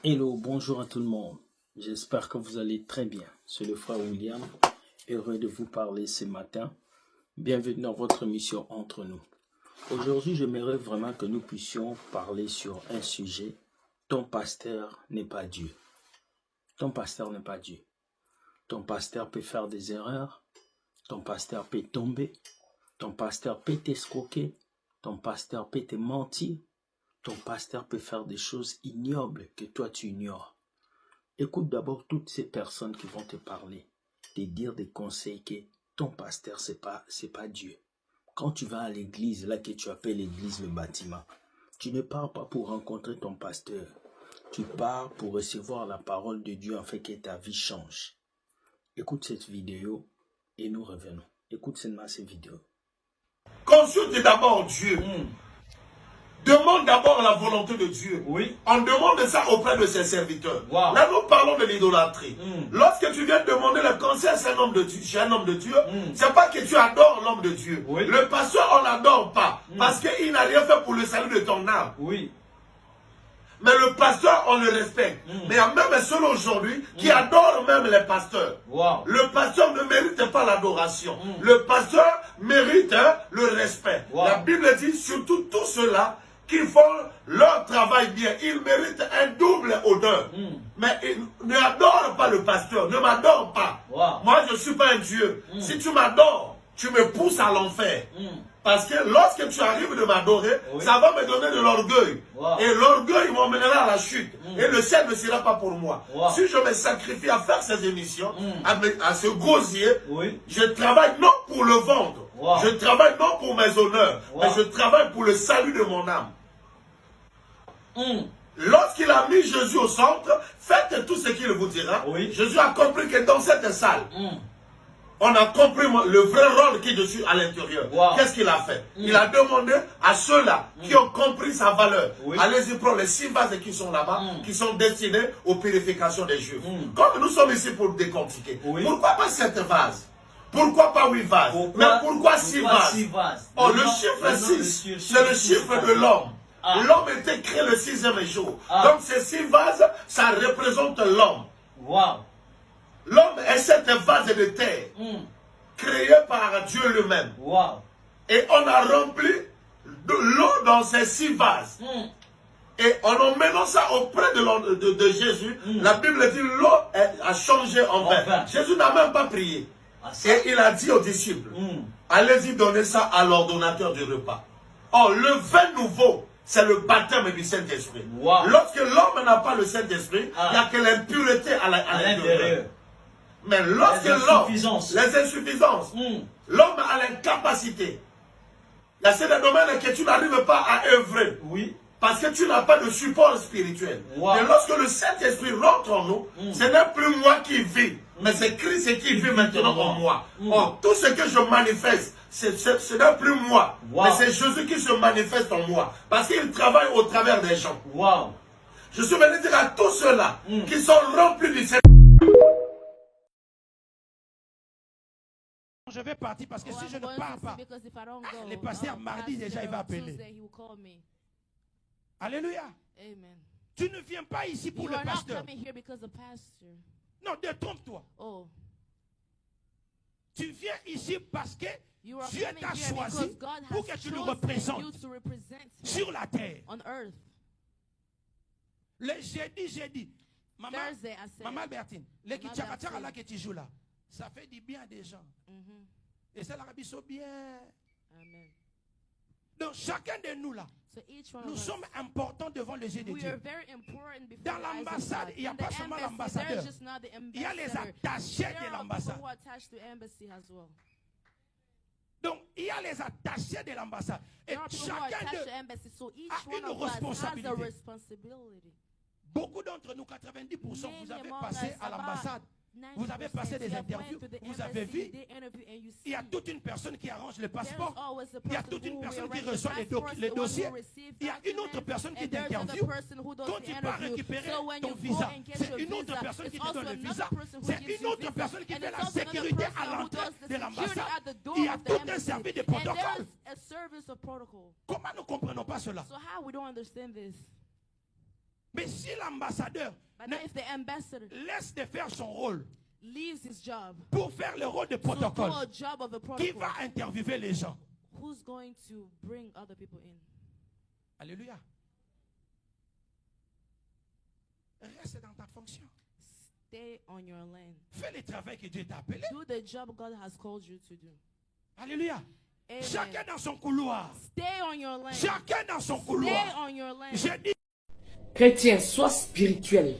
Hello, bonjour à tout le monde. J'espère que vous allez très bien. C'est le frère William, heureux de vous parler ce matin. Bienvenue dans votre émission Entre nous. Aujourd'hui, j'aimerais vraiment que nous puissions parler sur un sujet. Ton pasteur n'est pas Dieu. Ton pasteur n'est pas Dieu. Ton pasteur peut faire des erreurs. Ton pasteur peut tomber. Ton pasteur peut t'escroquer. Ton pasteur peut te mentir. Ton pasteur peut faire des choses ignobles que toi tu ignores. Écoute d'abord toutes ces personnes qui vont te parler, te dire des conseils que ton pasteur c'est pas Dieu. Quand tu vas à l'église, là que tu appelles l'église le bâtiment, tu ne pars pas pour rencontrer ton pasteur. Tu pars pour recevoir la parole de Dieu afin que ta vie change. Écoute cette vidéo et nous revenons. Écoute seulement cette vidéo. Consulte d'abord Dieu. Demande d'abord la volonté de Dieu. Oui. On demande ça auprès de ses serviteurs. Wow. Là, nous parlons de l'idolâtrie. Lorsque tu viens demander le conseil chez un homme de Dieu, c'est pas que tu adores l'homme de Dieu. Oui. Le pasteur, on l'adore pas. Parce qu'il n'a rien fait pour le salut de ton âme. Oui. Mais le pasteur, on le respecte. Mais il y a même ceux aujourd'hui qui adorent même les pasteurs. Wow. Le pasteur ne mérite pas l'adoration. Le pasteur mérite le respect. Wow. La Bible dit surtout tous ceux-là qui font leur travail bien, ils méritent un double honneur. Mais ils n'adorent pas le pasteur, ne m'adore pas. Wow. Moi, je ne suis pas un Dieu. Si tu m'adores, tu me pousses à l'enfer. Parce que lorsque tu arrives de m'adorer, ça va me donner de l'orgueil. Wow. Et l'orgueil m'emmènera à la chute. Et le ciel ne sera pas pour moi. Wow. Si je me sacrifie à faire ces émissions, à se gosier, Oui. je travaille non pour le vendre. Wow. Je travaille non pour mes honneurs, Wow. mais je travaille pour le salut de mon âme. Lorsqu'il a mis Jésus au centre, faites tout ce qu'il vous dira. Oui. Jésus a compris que dans cette salle, on a compris le vrai rôle qui est dessus à l'intérieur. Wow. Qu'est-ce qu'il a fait? Il a demandé à ceux-là qui ont compris sa valeur. Oui. Allez-y prendre les 6 vases qui sont là-bas, qui sont destinés aux purifications des Juifs. Comme nous sommes ici pour décortiquer, pourquoi pas 7 vases? Pourquoi pas 8 vases? Mais pourquoi 6 vases? Oh, le chiffre 6, c'est le chiffre de l'homme. L'homme était créé le 6e jour. Donc ces 6 vases, ça représente l'homme. Wow. L'homme est cette vase de terre, créée par Dieu lui-même. Wow. Et on a rempli de l'eau dans ces 6 vases. Et en emmenant ça auprès de Jésus, la Bible dit l'eau a changé en vin. Jésus n'a même pas prié. Et il a dit aux disciples, allez-y donner ça à l'ordonnateur du repas. Or, le vin nouveau, c'est le baptême du Saint-Esprit. Wow. Lorsque l'homme n'a pas le Saint-Esprit, il n'y a que l'impureté à l'intérieur. Mais lorsque l'homme, les insuffisances, l'homme a l'incapacité. Il y a certains domaines que tu n'arrives pas à œuvrer. Oui. Parce que tu n'as pas de support spirituel. Wow. Mais lorsque le Saint-Esprit rentre en nous, ce n'est plus moi qui vis, mais c'est Christ qui vit maintenant en moi. Or, tout ce que je manifeste, ce n'est plus moi, mais c'est Jésus qui se manifeste en moi. Parce qu'il travaille au travers des gens. Wow. Je suis venu dire à tous ceux-là qui sont remplis du Saint-Esprit. Je vais partir parce que si je ne pars pas, le pasteur mardi déjà il va appeler. Alléluia. Amen. Tu ne viens pas ici pour le pasteur. Non, détrompe-toi. Oh. Tu viens ici parce que You are Dieu coming t'a here choisi because God pour que has tu le chosen représentes you to represent him sur la terre. on earth. Le jeudi. Maman, Thursday, I said, Maman Albertine, les Maman kitchakatchaka là que Albertine. tu joues là, ça fait du bien à des gens. Et ça l'arabe sont bien. Amen. Donc chacun de nous là, So each one nous of us, sommes importants devant les yeux de we are Dieu. very important before Dans the eyes of l'ambassade, God. il n'y a In pas the seulement embassy, l'ambassadeur. there is just not the Il y a les ambassador. attachés There de are people l'ambassade. who are attached to embassy as well. Donc il y a les attachés de l'ambassade. Et There are people who are chacun attached to d'eux, embassy, so each a one une of us has a responsabilité. responsibility. beaucoup d'entre nous, 90%, vous avez passé à l'ambassade. Vous avez passé des interviews, vous avez vu, il y a toute une personne qui arrange le passeport, il y a toute une personne qui reçoit les dossiers, il y a une autre personne qui t'interviewe. Quand tu pars récupérer ton visa, c'est une autre personne qui te donne le visa, c'est une autre personne qui fait la sécurité à l'entrée de l'ambassade. Il y a tout un service de protocole. Comment nous ne comprenons pas cela? Mais si l'ambassadeur But now if the ambassador laisse de faire son rôle leaves his job pour faire le rôle de to do protocole, a job of a qui protocol, va interviewer les gens? who's going to bring other people in? Alléluia. Reste dans ta fonction. Stay on your lane. Fais le travail que Dieu t'a appelé. Do the job God has called you to do. Alléluia. Amen. Chacun dans son couloir. Stay on your lane. Chacun dans son Stay couloir. on your lane. J'ai dit, Chrétien, sois spirituel.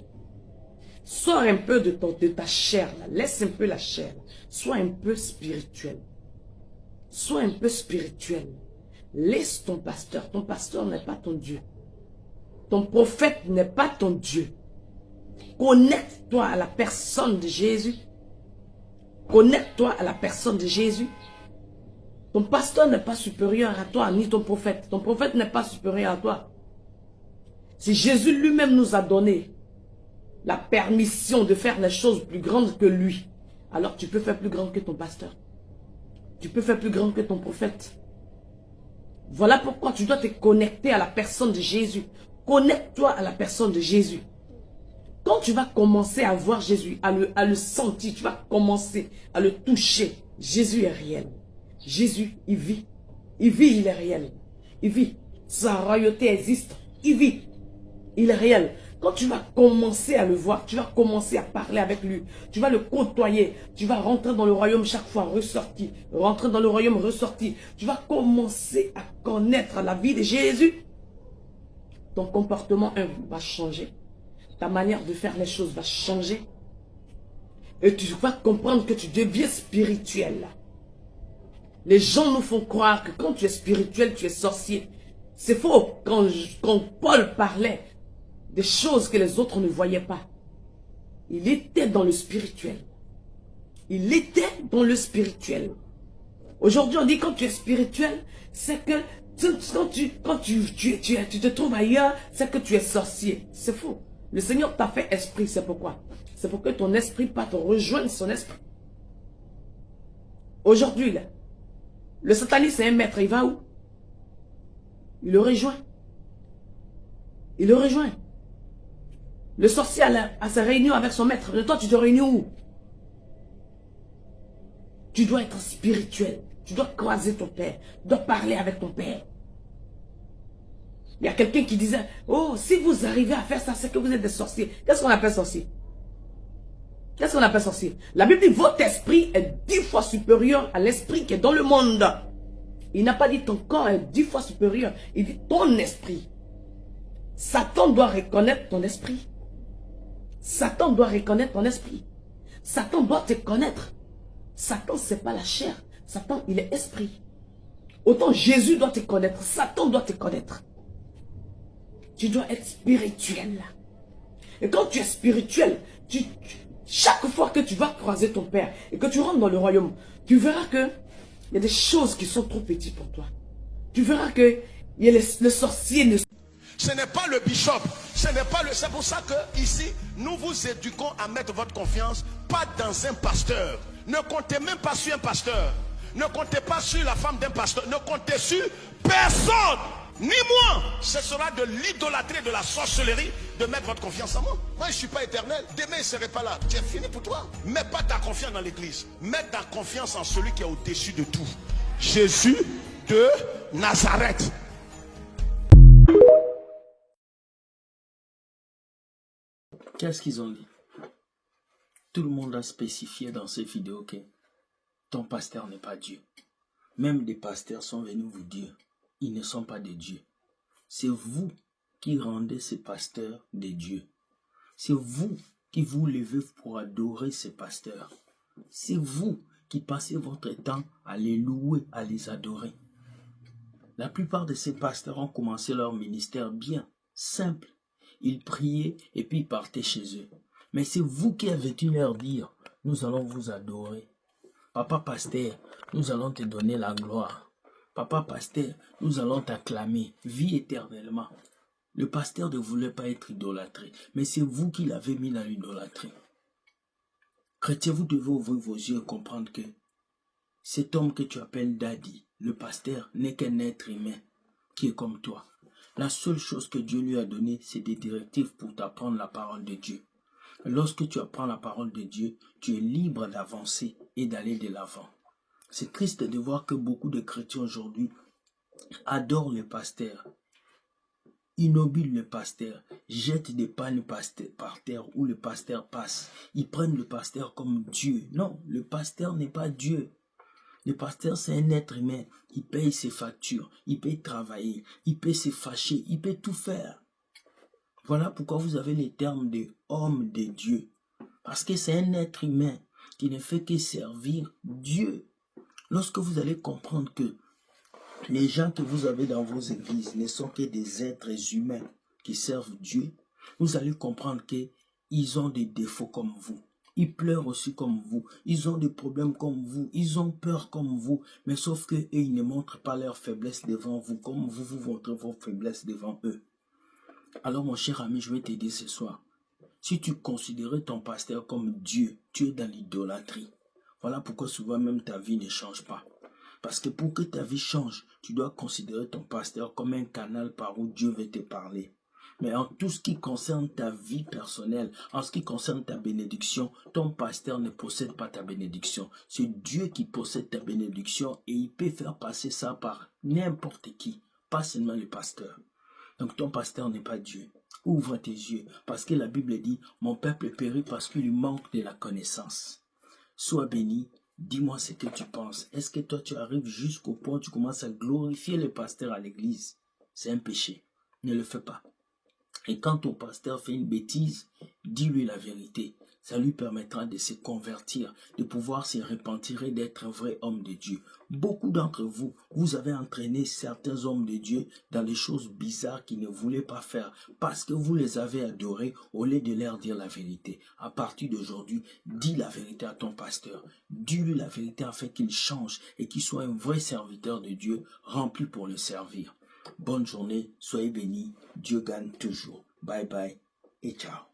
Sors un peu de ta chair. Là. Laisse un peu la chair. Là. Sois un peu spirituel. Sois un peu spirituel. Laisse ton pasteur. Ton pasteur n'est pas ton Dieu. Ton prophète n'est pas ton Dieu. Connecte-toi à la personne de Jésus. Connecte-toi à la personne de Jésus. Ton pasteur n'est pas supérieur à toi, ni ton prophète. Ton prophète n'est pas supérieur à toi. Si Jésus lui-même nous a donné la permission de faire les choses plus grandes que lui, alors tu peux faire plus grand que ton pasteur. Tu peux faire plus grand que ton prophète. Voilà pourquoi tu dois te connecter à la personne de Jésus. Connecte-toi à la personne de Jésus. Quand tu vas commencer à voir Jésus, à le sentir, tu vas commencer à le toucher. Jésus est réel. Jésus, il vit. Il vit, il est réel. Il vit. Sa royauté existe. Il vit. Il est réel. Quand tu vas commencer à le voir, tu vas commencer à parler avec lui. Tu vas le côtoyer. Tu vas rentrer dans le royaume chaque fois, ressorti. Rentrer dans le royaume, ressorti. Tu vas commencer à connaître la vie de Jésus. Ton comportement va changer. Ta manière de faire les choses va changer. Et tu vas comprendre que tu deviens spirituel. Les gens nous font croire que quand tu es spirituel, tu es sorcier. C'est faux. Quand Paul parlait des choses que les autres ne voyaient pas, il était dans le spirituel. Il était dans le spirituel. Aujourd'hui, on dit quand tu es spirituel, c'est que quand tu te trouves ailleurs, c'est que tu es sorcier. C'est faux. Le Seigneur t'a fait esprit, c'est pourquoi? C'est pour que ton esprit pas te rejoigne son esprit. Aujourd'hui, là, le sataniste c'est un maître, il va où? Il le rejoint. Il le rejoint. Le sorcier a sa réunion avec son maître. Et toi, tu te réunis où? Tu dois être spirituel. Tu dois croiser ton père. Tu dois parler avec ton père. Il y a quelqu'un qui disait, oh, si vous arrivez à faire ça, c'est que vous êtes des sorciers. Qu'est-ce qu'on appelle sorcier? Qu'est-ce qu'on appelle sorcier? La Bible dit, votre esprit est 10 fois supérieur à l'esprit qui est dans le monde. Il n'a pas dit ton corps est 10 fois supérieur. Il dit ton esprit. Satan doit reconnaître ton esprit. Satan doit reconnaître ton esprit. Satan doit te connaître. Satan, c'est pas la chair. Satan, il est esprit. Autant Jésus doit te connaître. Satan doit te connaître. Tu dois être spirituel. Et quand tu es spirituel, chaque fois que tu vas croiser ton Père et que tu rentres dans le royaume, tu verras que il y a des choses qui sont trop petites pour toi. Tu verras que le sorcier ne... Ce n'est pas le bishop, ce n'est pas le... C'est pour ça que ici, nous vous éduquons à mettre votre confiance pas dans un pasteur. Ne comptez même pas sur un pasteur. Ne comptez pas sur la femme d'un pasteur. Ne comptez sur personne. Ni moi. Ce sera de l'idolâtrie, de la sorcellerie de mettre votre confiance en moi. Moi, je ne suis pas éternel. Demain, il ne serait pas là. C'est fini pour toi. Mets pas ta confiance dans l'église. Mets ta confiance en celui qui est au-dessus de tout. Jésus de Nazareth. Qu'est-ce qu'ils ont dit? Tout le monde a spécifié dans ces vidéos que ton pasteur n'est pas Dieu. Même des pasteurs sont venus vous dire, ils ne sont pas des dieux. C'est vous qui rendez ces pasteurs des dieux. C'est vous qui vous levez pour adorer ces pasteurs. C'est vous qui passez votre temps à les louer, à les adorer. La plupart de ces pasteurs ont commencé leur ministère bien, simple. Ils priaient et puis ils partaient chez eux. Mais c'est vous qui avez dû leur dire, nous allons vous adorer. Papa pasteur, nous allons te donner la gloire. Papa pasteur, nous allons t'acclamer, vie éternellement. Le pasteur ne voulait pas être idolâtré, mais c'est vous qui l'avez mis dans l'idolâtrie. Chrétien, vous devez ouvrir vos yeux et comprendre que cet homme que tu appelles Daddy, le pasteur, n'est qu'un être humain qui est comme toi. La seule chose que Dieu lui a donnée, c'est des directives pour t'apprendre la parole de Dieu. Lorsque tu apprends la parole de Dieu, tu es libre d'avancer et d'aller de l'avant. C'est triste de voir que beaucoup de chrétiens aujourd'hui adorent le pasteur, innobilent le pasteur, jettent des pannes par terre où le pasteur passe. Ils prennent le pasteur comme Dieu. Non, le pasteur n'est pas Dieu. Le pasteur, c'est un être humain. Il paye ses factures, il peut travailler, il peut se fâcher, il peut tout faire. Voilà pourquoi vous avez les termes de homme de Dieu. Parce que c'est un être humain qui ne fait que servir Dieu. Lorsque vous allez comprendre que les gens que vous avez dans vos églises ne sont que des êtres humains qui servent Dieu, vous allez comprendre qu'ils ont des défauts comme vous. Ils pleurent aussi comme vous. Ils ont des problèmes comme vous. Ils ont peur comme vous. Mais sauf que eux, ils ne montrent pas leur faiblesse devant vous comme vous montrez vos faiblesses devant eux. Alors mon cher ami, je vais t'aider ce soir. Si tu considérais ton pasteur comme Dieu, tu es dans l'idolâtrie. Voilà pourquoi souvent même ta vie ne change pas. Parce que pour que ta vie change, tu dois considérer ton pasteur comme un canal par où Dieu veut te parler. Mais en tout ce qui concerne ta vie personnelle, en ce qui concerne ta bénédiction, ton pasteur ne possède pas ta bénédiction. C'est Dieu qui possède ta bénédiction et il peut faire passer ça par n'importe qui, pas seulement le pasteur. Donc ton pasteur n'est pas Dieu. Ouvre tes yeux, parce que la Bible dit, mon peuple périt parce qu'il lui manque de la connaissance. Sois béni, dis-moi ce que tu penses. Est-ce que toi tu arrives jusqu'au point où tu commences à glorifier le pasteur à l'église? C'est un péché, ne le fais pas. Et quand ton pasteur fait une bêtise, dis-lui la vérité. Ça lui permettra de se convertir, de pouvoir se repentir et d'être un vrai homme de Dieu. Beaucoup d'entre vous, vous avez entraîné certains hommes de Dieu dans des choses bizarres qu'ils ne voulaient pas faire parce que vous les avez adorés au lieu de leur dire la vérité. À partir d'aujourd'hui, dis la vérité à ton pasteur. Dis-lui la vérité afin qu'il change et qu'il soit un vrai serviteur de Dieu rempli pour le servir. Bonne journée, soyez bénis, Dieu gagne toujours. Bye bye et ciao.